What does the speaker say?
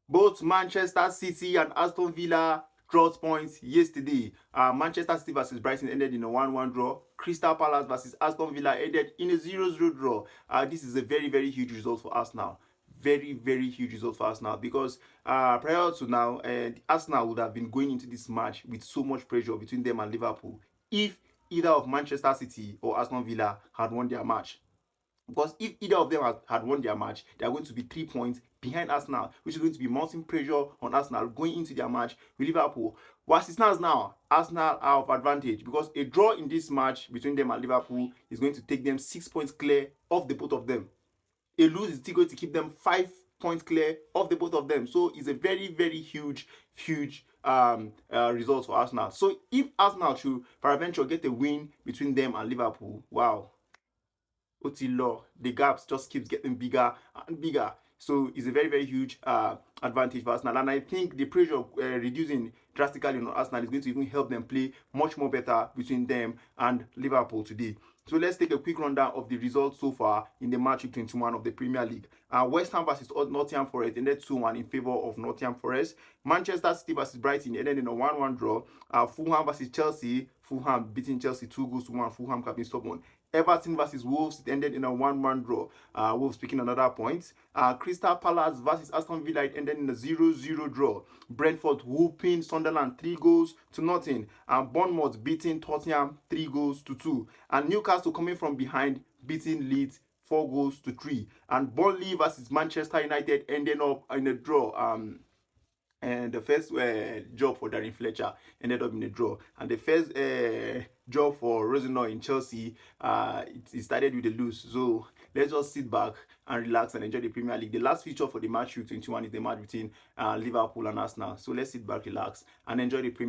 Both Manchester City and Aston Villa dropped points yesterday. Manchester City versus Brighton ended in a 1-1 draw. Crystal Palace versus Aston Villa ended in a 0-0 draw. This is a very, very huge result for Arsenal. Very, very huge result for Arsenal because prior to now, Arsenal would have been going into this match with so much pressure between them and Liverpool if either of Manchester City or Aston Villa had won their match. Because if either of them had won their match, they are going to be 3 points behind Arsenal, which is going to be mounting pressure on Arsenal going into their match with Liverpool. Whilst it stands now, Arsenal are of advantage because a draw in this match between them and Liverpool is going to take them 6 points clear of the both of them. A lose is still going to keep them 5 points clear of the both of them. So it's a very, very huge result for Arsenal. So if Arsenal should peradventure get a win between them and Liverpool, wow, Otilo, the gaps just keeps getting bigger and bigger. So it's a very, very huge advantage for Arsenal. And I think the pressure reducing drastically on Arsenal is going to even help them play much more better between them and Liverpool today. So let's take a quick rundown of the results so far in the match week 21 of the Premier League. West Ham versus Nottingham Forest ended 2-1 in favour of Nottingham Forest. Manchester City versus Brighton ended in a 1-1 draw. Fulham versus Chelsea. Fulham beating Chelsea 2-1. Fulham have been stubborn. Everton versus Wolves, it ended in a 1-1 draw. Wolves picking another point. Crystal Palace versus Aston Villa, it ended in a 0-0 draw. Brentford whooping Sunderland 3-0. And Bournemouth beating Tottenham 3-2. And Newcastle coming from behind, beating Leeds 4-3. And Burnley versus Manchester United ending up in a draw. And the first job for Darren Fletcher ended up in a draw. And the first job for Rosenau in Chelsea, it started with a lose. So let's just sit back and relax and enjoy the Premier League. The last feature for the match week 21 is the match between Liverpool and Arsenal. So let's sit back, relax, and enjoy the Premier